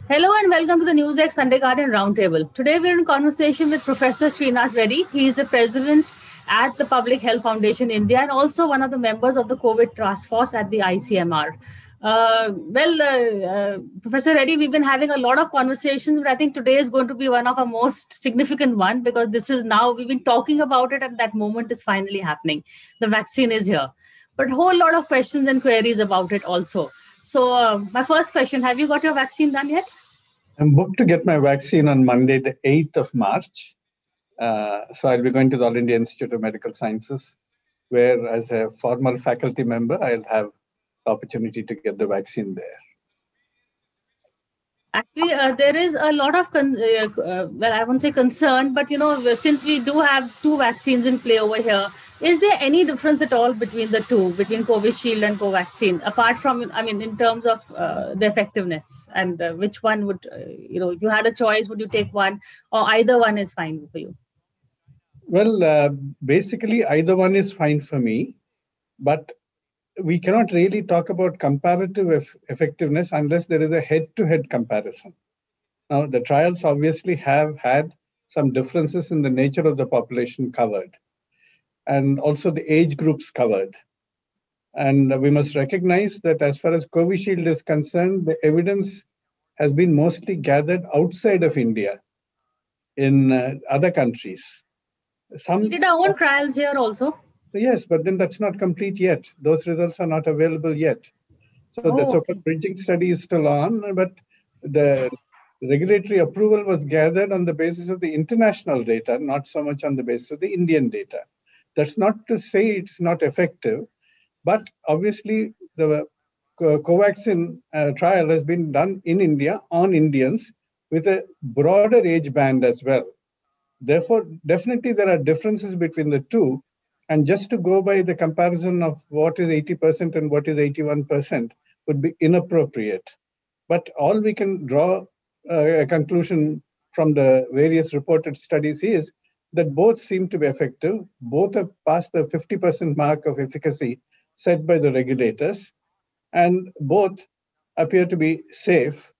Hello and welcome to the NewsX Sunday Garden Roundtable. Today we're in conversation with Professor Srinath Reddy. He is the president at the Public Health Foundation India and also one of the members of the COVID Task Force at the ICMR. Professor Reddy, we've been having a lot of conversations, but I think today is going to be one of our most significant one because this is now, we've been talking about it and that moment is finally happening. The vaccine is here, but a whole lot of questions and queries about it also. So my first question, have you got your vaccine done yet? I'm booked to get my vaccine on Monday, the 8th of March. So I'll be going to the All India Institute of Medical Sciences, where as a former faculty member, I'll have the opportunity to get the vaccine there. Actually, there is a lot of, I won't say concern, but since we do have two vaccines in play over here, is there any difference at all between the two, between Covishield and Covaxin, apart from, in terms of the effectiveness and which one would, if you had a choice, would you take one or either one is fine for you? Well, basically, either one is fine for me, but we cannot really talk about comparative effectiveness unless there is a head-to-head comparison. Now, the trials obviously have had some differences in the nature of the population covered and also the age groups covered. And we must recognize that as far as Covishield is concerned, the evidence has been mostly gathered outside of India in other countries. We did our own trials here also. Yes, but then that's not complete yet. Those results are not available yet. So the so-called bridging study is still on, but the regulatory approval was gathered on the basis of the international data, not so much on the basis of the Indian data. That's not to say it's not effective, but obviously the Covaxin trial has been done in India on Indians with a broader age band as well. Therefore, definitely there are differences between the two. And just to go by the comparison of what is 80% and what is 81% would be inappropriate. But all we can draw a conclusion from the various reported studies is that both seem to be effective. Both have passed the 50% mark of efficacy set by the regulators, and both appear to be safe.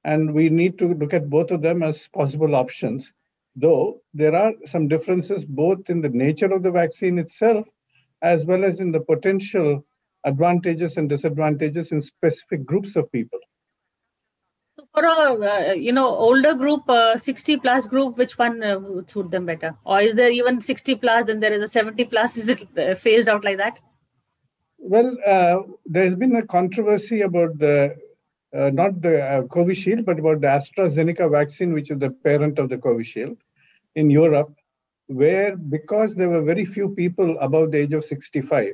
And we need to look at both of them as possible options, though there are some differences both in the nature of the vaccine itself as well as in the potential advantages and disadvantages in specific groups of people. For a older group, 60 plus group, which one would suit them better? Or is there even 60 plus, then there is a 70 plus? Is it phased out like that? Well, there's been a controversy about the not the Covishield, but about the AstraZeneca vaccine, which is the parent of the Covishield in Europe, where because there were very few people above the age of 65,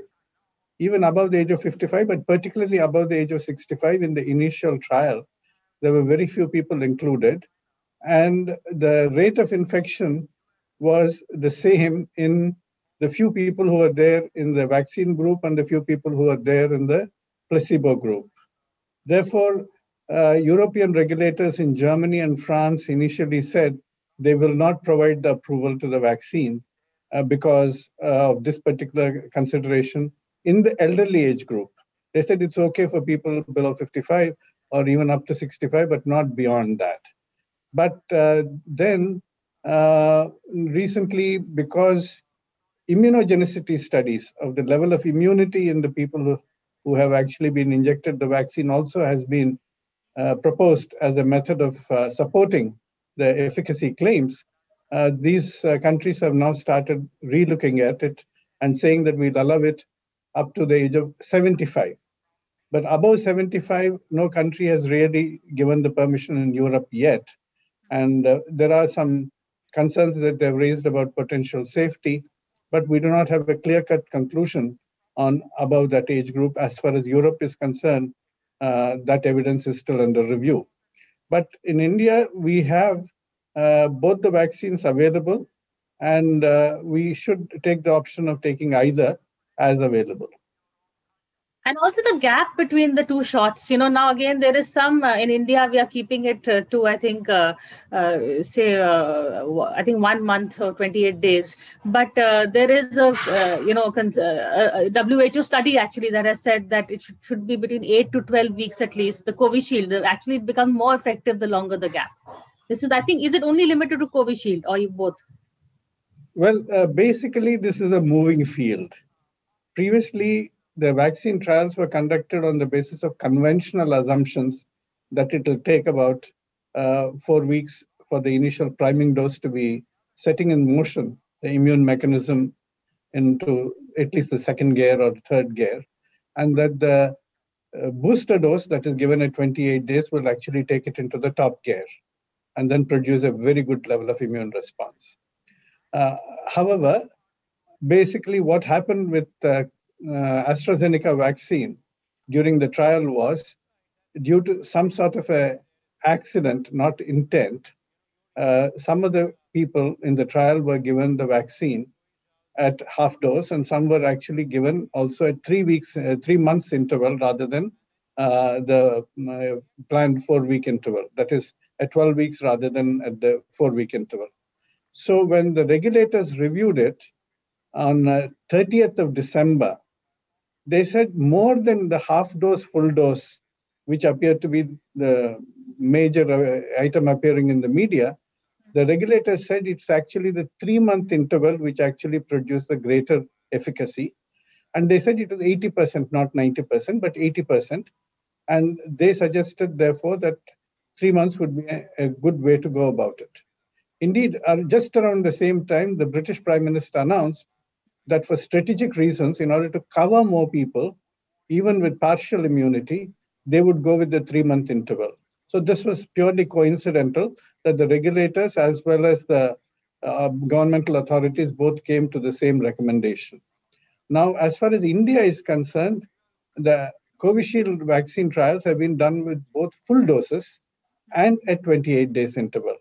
even above the age of 55, but particularly above the age of 65 in the initial trial, there were very few people included. And the rate of infection was the same in the few people who were there in the vaccine group and the few people who were there in the placebo group. Therefore, European regulators in Germany and France initially said they will not provide the approval to the vaccine because of this particular consideration in the elderly age group. They said it's okay for people below 55 or even up to 65, but not beyond that. But then recently, because immunogenicity studies of the level of immunity in the people who have actually been injected the vaccine also has been proposed as a method of supporting the efficacy claims, these countries have now started re-looking at it and saying that we'll allow it up to the age of 75. But above 75, no country has really given the permission in Europe yet. And there are some concerns that they've raised about potential safety, but we do not have a clear-cut conclusion on above that age group. As far as Europe is concerned, that evidence is still under review. But in India, we have both the vaccines available, and we should take the option of taking either as available. And also the gap between the two shots. Now again, there is some in India, we are keeping it to, I think, I think 1 month or 28 days. But there is a, WHO study actually that has said that it should be between 8 to 12 weeks at least. The Covishield actually become more effective the longer the gap. This is, I think, is it only limited to Covishield or you both? Well, basically, this is a moving field. Previously, the vaccine trials were conducted on the basis of conventional assumptions that it will take about 4 weeks for the initial priming dose to be setting in motion the immune mechanism into at least the second gear or third gear, and that the booster dose that is given at 28 days will actually take it into the top gear and then produce a very good level of immune response. However, basically what happened with AstraZeneca vaccine during the trial was, due to some sort of a accident, not intent, some of the people in the trial were given the vaccine at half dose, and some were actually given also at 3 months interval rather than the planned 4-week interval. That is at 12 weeks rather than at the 4-week interval. So when the regulators reviewed it on 30th of December, they said more than the half dose, full dose, which appeared to be the major item appearing in the media, the regulators said it's actually the 3-month interval which actually produced the greater efficacy. And they said it was 80%, not 90%, but 80%. And they suggested, therefore, that 3 months would be a good way to go about it. Indeed, just around the same time, the British Prime Minister announced that for strategic reasons, in order to cover more people, even with partial immunity, they would go with the 3-month interval. So this was purely coincidental that the regulators as well as the governmental authorities both came to the same recommendation. Now, as far as India is concerned, the Covishield vaccine trials have been done with both full doses and at 28 days interval.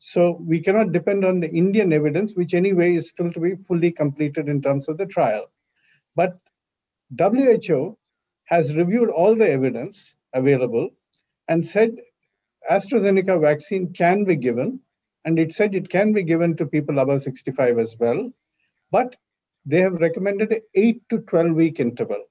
So we cannot depend on the Indian evidence, which anyway is still to be fully completed in terms of the trial. But WHO has reviewed all the evidence available and said AstraZeneca vaccine can be given, and it said it can be given to people above 65 as well, but they have recommended an 8 to 12-week interval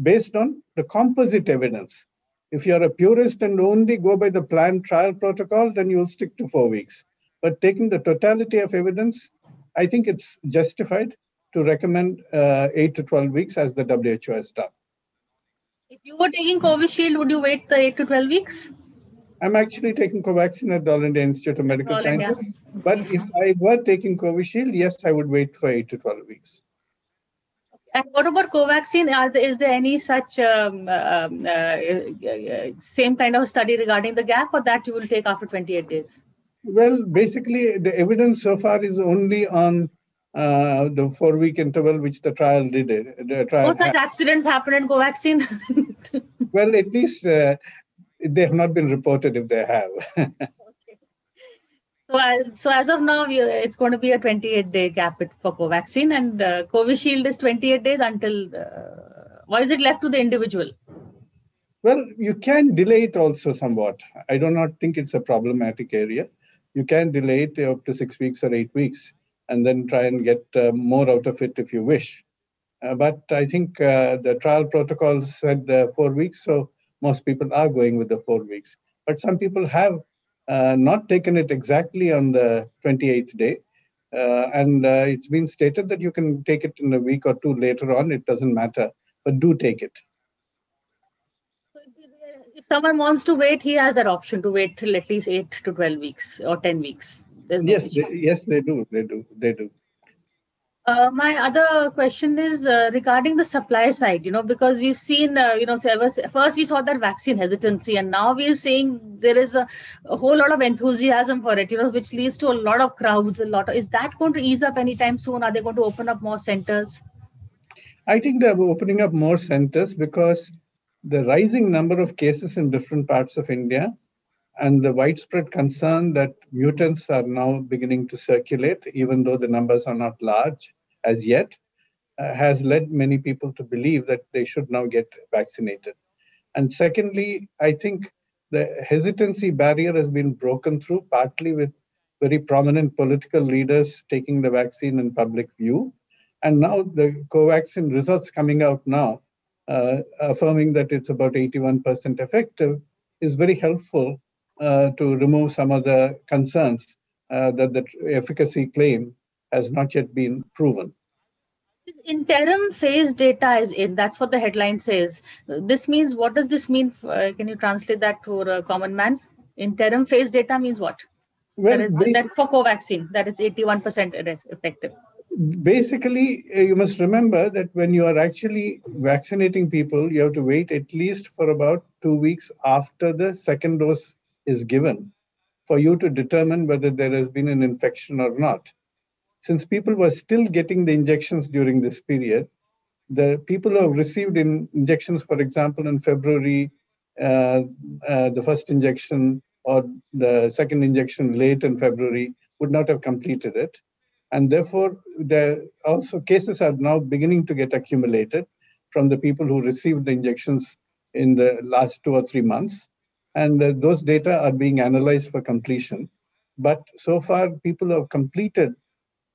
based on the composite evidence. If you're a purist and only go by the planned trial protocol, then you'll stick to 4 weeks. But taking the totality of evidence, I think it's justified to recommend 8 to 12 weeks as the WHO has done. If you were taking Covishield, would you wait the 8 to 12 weeks? I'm actually taking Covaxin at the All India Institute of Medical Sciences. But if I were taking Covishield, yes, I would wait for 8 to 12 weeks. And what about Covaxin? Is there any such same kind of study regarding the gap, or that you will take after 28 days? Well, basically, the evidence so far is only on the 4-week interval, which the trial did. No such accidents happen in Covaxin? Well, at least they have not been reported if they have. So as of now, it's going to be a 28-day gap for Covaxin, and Covishield is 28 days until. Why is it left to the individual? Well, you can delay it also somewhat. I do not think it's a problematic area. You can delay it up to 6 weeks or 8 weeks, and then try and get more out of it if you wish. But I think the trial protocol said 4 weeks, so most people are going with the 4 weeks. But some people have not taken it exactly on the 28th day. And it's been stated that you can take it in a week or two later on. It doesn't matter, but do take it. So if someone wants to wait, he has that option to wait till at least 8 to 12 weeks or 10 weeks. Yes, they do. My other question is regarding the supply side, because we've seen, first we saw that vaccine hesitancy, and now we're seeing there is a whole lot of enthusiasm for it, which leads to a lot of crowds, is that going to ease up anytime soon? Are they going to open up more centers? I think they're opening up more centers because the rising number of cases in different parts of India and the widespread concern that mutants are now beginning to circulate, even though the numbers are not large as yet, has led many people to believe that they should now get vaccinated. And secondly, I think the hesitancy barrier has been broken through, partly with very prominent political leaders taking the vaccine in public view. And now the Covaxin results coming out now, affirming that it's about 81% effective, is very helpful to remove some of the concerns that the efficacy claim has not yet been proven. Interim phase data is in. That's what the headline says. This means, what does this mean? Can you translate that to a common man? Interim phase data means what? Well, that's for Covaxin, that is 81% effective. Basically, you must remember that when you are actually vaccinating people, you have to wait at least for about 2 weeks after the second dose is given for you to determine whether there has been an infection or not. Since people were still getting the injections during this period, the people who have received injections, for example, in February, the first injection or the second injection late in February would not have completed it. And therefore, also cases are now beginning to get accumulated from the people who received the injections in the last 2 or 3 months. And those data are being analyzed for completion. But so far, people have completed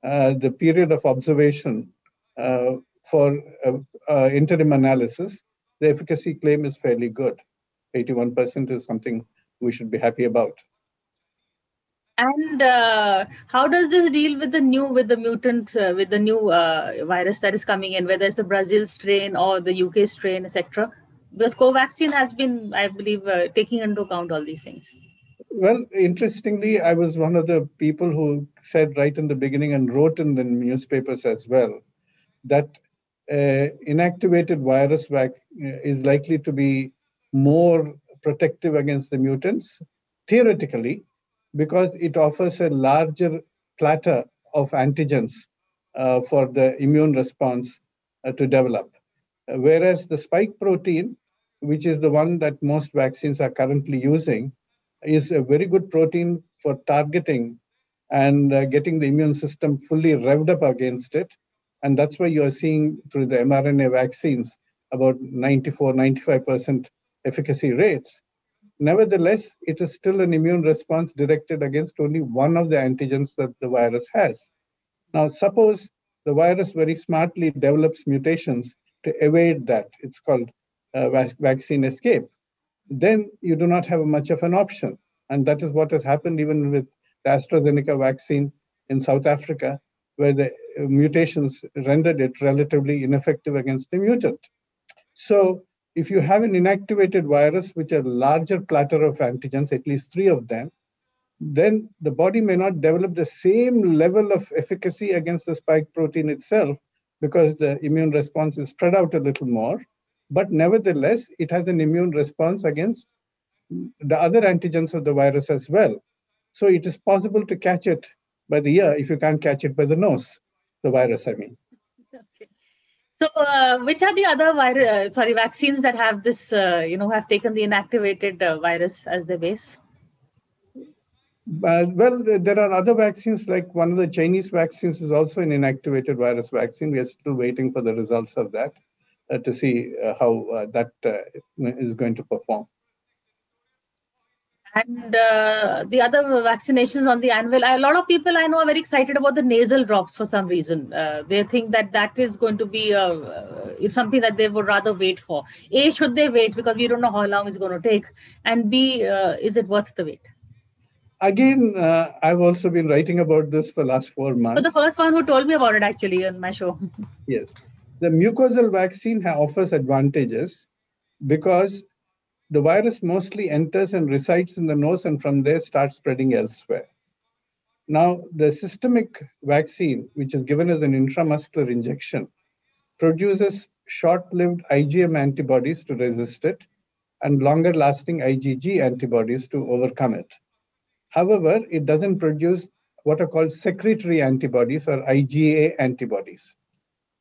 the period of observation for interim analysis. The efficacy claim is fairly good. 81% is something we should be happy about. And how does this deal with the new virus that is coming in, whether it's the Brazil strain or the UK strain, etc.? Because Covaxin has been, I believe, taking into account all these things. Well, interestingly, I was one of the people who said right in the beginning and wrote in the newspapers as well that inactivated virus is likely to be more protective against the mutants, theoretically, because it offers a larger platter of antigens for the immune response to develop. Whereas the spike protein, which is the one that most vaccines are currently using, is a very good protein for targeting and getting the immune system fully revved up against it. And that's why you are seeing through the mRNA vaccines about 94, 95% efficacy rates. Nevertheless, it is still an immune response directed against only one of the antigens that the virus has. Now, suppose the virus very smartly develops mutations to evade that. It's called vaccine escape. Then you do not have much of an option. And that is what has happened even with the AstraZeneca vaccine in South Africa, where the mutations rendered it relatively ineffective against the mutant. So if you have an inactivated virus with a larger platter of antigens, at least 3 of them, then the body may not develop the same level of efficacy against the spike protein itself because the immune response is spread out a little more. But nevertheless, it has an immune response against the other antigens of the virus as well. So it is possible to catch it by the ear if you can't catch it by the nose, the virus, I mean. Okay. So which are the other vaccines that have this, have taken the inactivated virus as their base? Well, there are other vaccines, like one of the Chinese vaccines is also an inactivated virus vaccine. We are still waiting for the results of that to see how that is going to perform. And the other vaccinations on the anvil, a lot of people I know are very excited about the nasal drops for some reason. They think that is going to be something that they would rather wait for. A, should they wait because we don't know how long it's going to take? And B, is it worth the wait? Again, I've also been writing about this for the last 4 months. So the first one who told me about it actually on my show. Yes. The mucosal vaccine offers advantages because the virus mostly enters and resides in the nose and from there starts spreading elsewhere. Now, the systemic vaccine, which is given as an intramuscular injection, produces short-lived IgM antibodies to resist it and longer-lasting IgG antibodies to overcome it. However, it doesn't produce what are called secretory antibodies or IgA antibodies.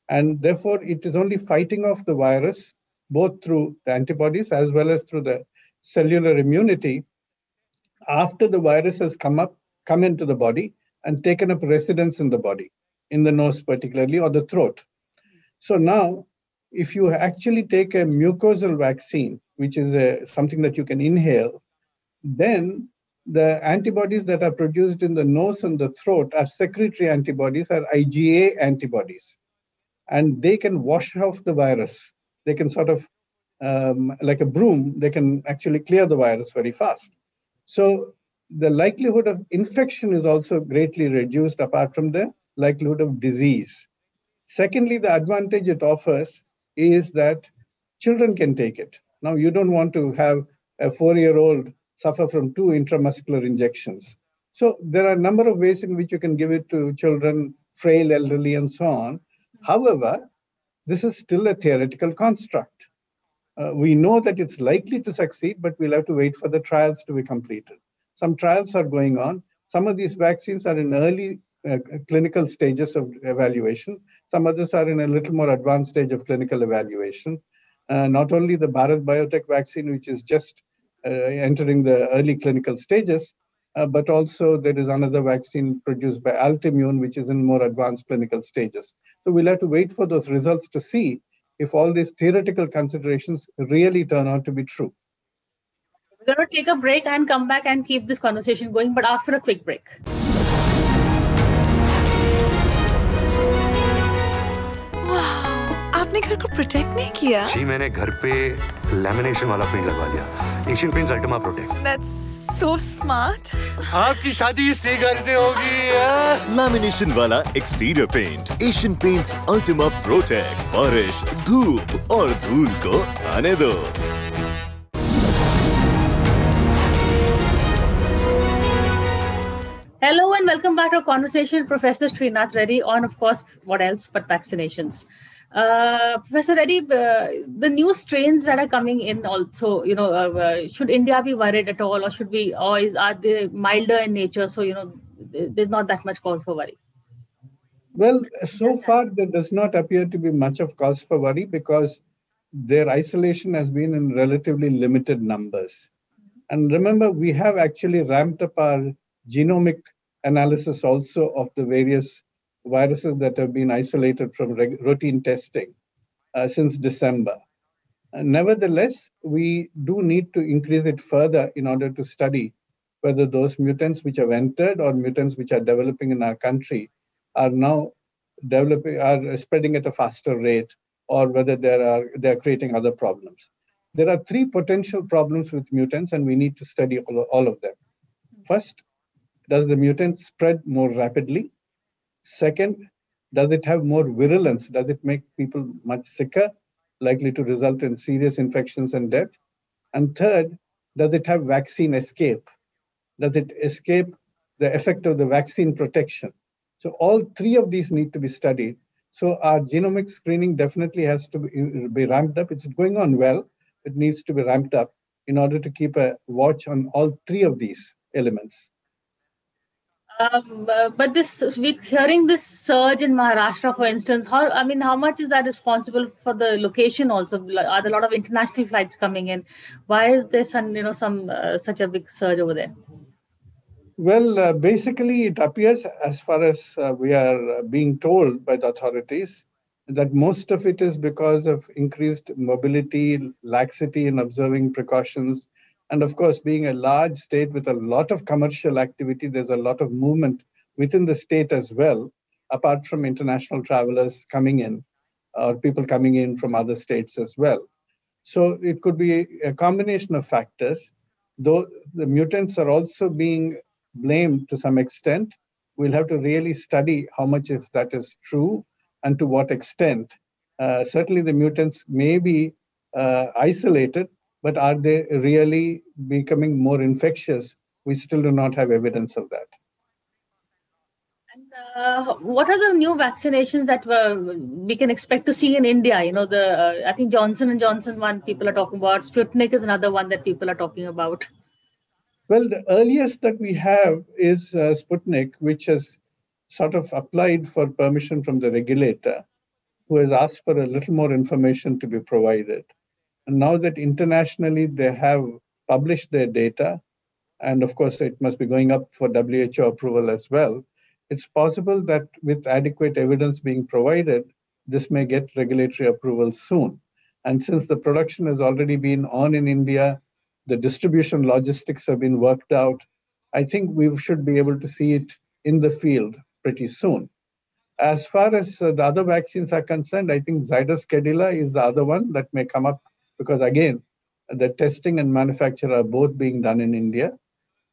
And therefore, it is only fighting off the virus both through the antibodies as well as through the cellular immunity after the virus has come into the body and taken up residence in the body, in the nose particularly, or the throat. So now, if you actually take a mucosal vaccine, which is something that you can inhale, then the antibodies that are produced in the nose and the throat are secretory antibodies, are IgA antibodies. And they can wash off the virus. They can sort of, like a broom, they can actually clear the virus very fast. So the likelihood of infection is also greatly reduced apart from the likelihood of disease. Secondly, the advantage it offers is that children can take it. Now, you don't want to have a 4-year-old suffer from 2 intramuscular injections. So there are a number of ways in which you can give it to children, frail, elderly, and so on. However, this is still a theoretical construct. We know that it's likely to succeed, but we'll have to wait for the trials to be completed. Some trials are going on. Some of these vaccines are in early clinical stages of evaluation. Some others are in a little more advanced stage of clinical evaluation. Not only the Bharat Biotech vaccine, which is just entering the early clinical stages, but also there is another vaccine produced by Altimmune, which is in more advanced clinical stages. So we'll have to wait for those results to see if all these theoretical considerations really turn out to be true. We're going to take a break and come back and keep this conversation going, but after a quick break. आपने घर को protect नहीं किया? जी मैंने घर पे lamination वाला paint लगवा लिया। Asian Paints Ultima protect. That's so smart. आपकी शादी इसी घर से होगी। लैमिनेशन वाला exterior paint Asian Paints Ultima Protect. बारिश, धूप और धूल को आने दो। Hello and welcome back to our conversation, Professor Srinath Reddy, on, of course, what else but vaccinations. Professor Reddy, the new strains that are coming in also, should India be worried at all, or are they milder in nature? So, there's not that much cause for worry. Well, so far there does not appear to be much of cause for worry because their isolation has been in relatively limited numbers. And remember, we have actually ramped up our genomic analysis also of the various viruses that have been isolated from routine testing since December. Nevertheless, we do need to increase it further in order to study whether those mutants which have entered or mutants which are developing in our country are now spreading at a faster rate, or whether they are creating other problems. There are 3 potential problems with mutants, and we need to study all of them. First, does the mutant spread more rapidly? Second, does it have more virulence? Does it make people much sicker, likely to result in serious infections and death? And third, does it have vaccine escape? Does it escape the effect of the vaccine protection? So all 3 of these need to be studied. So our genomic screening definitely has to be ramped up. It's going on well. It needs to be ramped up in order to keep a watch on all 3 of these elements. But we're hearing this surge in Maharashtra, for instance. How much is that responsible for the location? Also, are there a lot of international flights coming in? Why is there such a big surge over there? Well, basically, it appears, as far as we are being told by the authorities, that most of it is because of increased mobility, laxity in observing precautions. And of course, being a large state with a lot of commercial activity, there's a lot of movement within the state as well, apart from international travelers coming in or people coming in from other states as well. So it could be a combination of factors, though the mutants are also being blamed to some extent. We'll have to really study how much of that is true and to what extent. Certainly the mutants may be isolated, but are they really becoming more infectious? We still do not have evidence of that. And what are the new vaccinations that we can expect to see in India? I think Johnson & Johnson one people are talking about. Sputnik is another one that people are talking about. Well, the earliest that we have is Sputnik, which has sort of applied for permission from the regulator, who has asked for a little more information to be provided. And now that internationally they have published their data, and of course it must be going up for WHO approval as well, it's possible that with adequate evidence being provided, this may get regulatory approval soon. And since the production has already been on in India, the distribution logistics have been worked out, I think we should be able to see it in the field pretty soon. As far as the other vaccines are concerned, I think Zydus Cadila is the other one that may come up because, again, the testing and manufacture are both being done in India.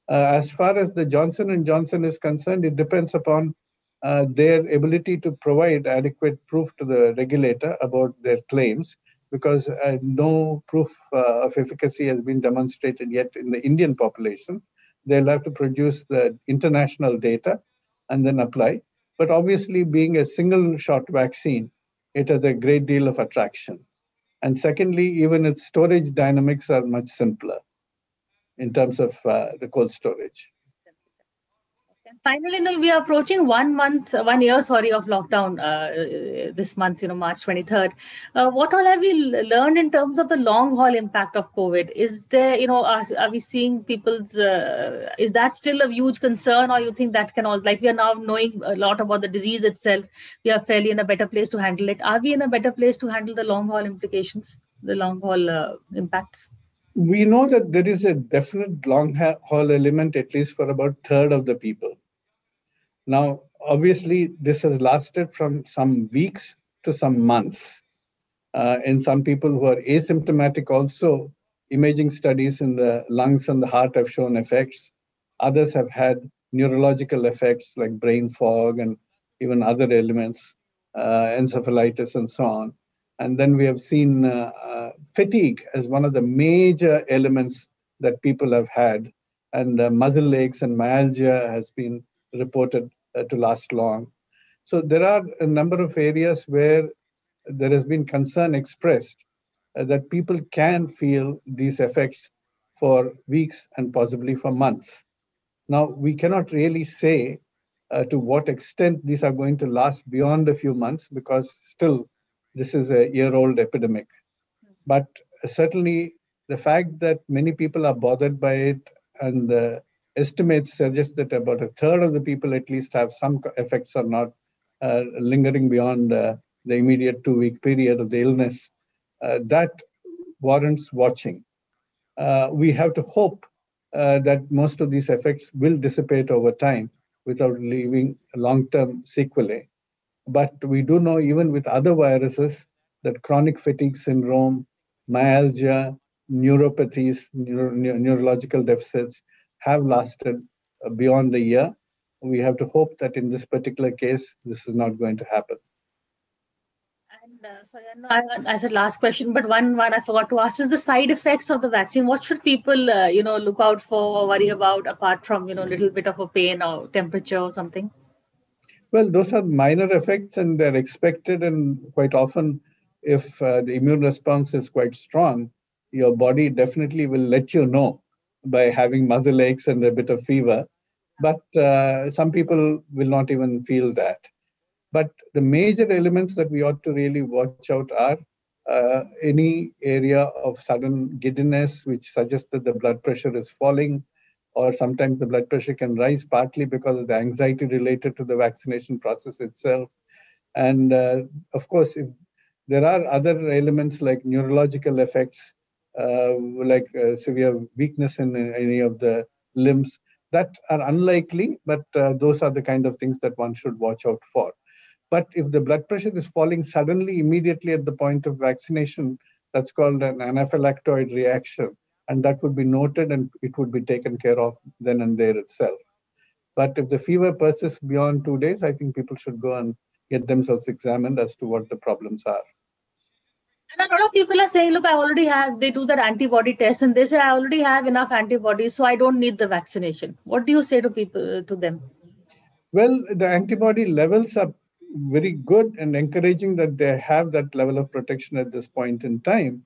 As far as the Johnson & Johnson is concerned, it depends upon their ability to provide adequate proof to the regulator about their claims, because no proof of efficacy has been demonstrated yet in the Indian population. They'll have to produce the international data and then apply. But obviously, being a single shot vaccine, it has a great deal of attraction. And secondly, even its storage dynamics are much simpler in terms of the cold storage. And finally, we are approaching 1 year, of lockdown this month, March 23rd. What all have we learned in terms of the long haul impact of COVID? Is there, are we seeing people's, is that still a huge concern, or you think that can all, like we are now knowing a lot about the disease itself, we are fairly in a better place to handle it? Are we in a better place to handle the long haul implications, the long haul impacts? We know that there is a definite long haul element, at least for about a third of the people. Now, obviously, this has lasted from some weeks to some months. In some people who are asymptomatic also, imaging studies in the lungs and the heart have shown effects. Others have had neurological effects like brain fog and even other elements, encephalitis and so on. And then we have seen fatigue as one of the major elements that people have had. And muscle aches and myalgia has been reported to last long. So there are a number of areas where there has been concern expressed that people can feel these effects for weeks and possibly for months. Now, we cannot really say to what extent these are going to last beyond a few months, because still this is a year-old epidemic. But certainly the fact that many people are bothered by it, and the estimates suggest that about a third of the people at least have some effects or not lingering beyond the immediate 2-week period of the illness, that warrants watching. We have to hope that most of these effects will dissipate over time without leaving long-term sequelae. But we do know, even with other viruses, that chronic fatigue syndrome, myalgia, neuropathies, neurological deficits have lasted beyond a year. We have to hope that in this particular case, this is not going to happen. And sorry, I said last question, but one I forgot to ask is the side effects of the vaccine. What should people, look out for or worry about, apart from, little bit of a pain or temperature or something? Well, those are minor effects and they're expected. And quite often, if the immune response is quite strong, your body definitely will let you know by having muscle aches and a bit of fever. But some people will not even feel that. But the major elements that we ought to really watch out are any area of sudden giddiness, which suggests that the blood pressure is falling, or sometimes the blood pressure can rise partly because of the anxiety related to the vaccination process itself. And of course, if there are other elements like neurological effects, like severe weakness in any of the limbs, that are unlikely, but those are the kind of things that one should watch out for. But if the blood pressure is falling suddenly, immediately at the point of vaccination, that's called an anaphylactoid reaction. And that would be noted and it would be taken care of then and there itself. But if the fever persists beyond 2 days, I think people should go and get themselves examined as to what the problems are. And a lot of people are saying, look, they do that antibody test and they say, I already have enough antibodies, so I don't need the vaccination. What do you say to people, to them? Well, the antibody levels are very good and encouraging that they have that level of protection at this point in time.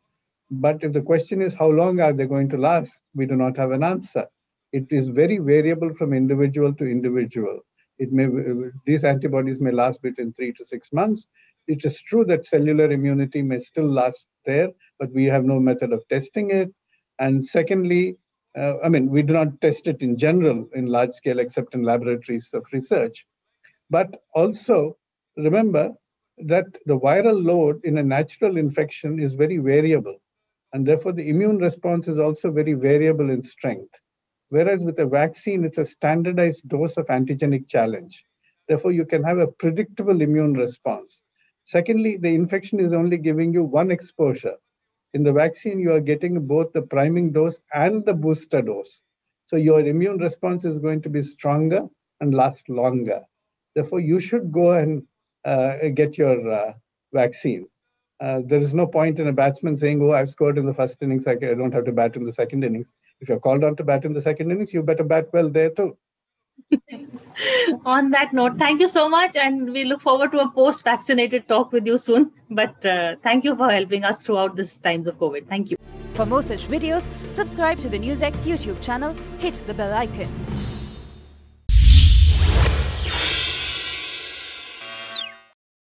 But if the question is how long are they going to last, we do not have an answer. It is very variable from individual to individual. These antibodies may last between 3 to 6 months. It is true that cellular immunity may still last there, but we have no method of testing it. And secondly, we do not test it in general in large scale except in laboratories of research. But also, remember, that the viral load in a natural infection is very variable. And therefore, the immune response is also very variable in strength. Whereas with a vaccine, it's a standardized dose of antigenic challenge. Therefore, you can have a predictable immune response. Secondly, the infection is only giving you one exposure. In the vaccine, you are getting both the priming dose and the booster dose. So your immune response is going to be stronger and last longer. Therefore, you should go and get your vaccine. There is no point in a batsman saying, oh, I've scored in the first innings, I don't have to bat in the second innings. If you're called on to bat in the second innings, you better bat well there too. On that note, thank you so much. And we look forward to a post-vaccinated talk with you soon. But thank you for helping us throughout these times of COVID. Thank you. For more such videos, subscribe to the NewsX YouTube channel, hit the bell icon.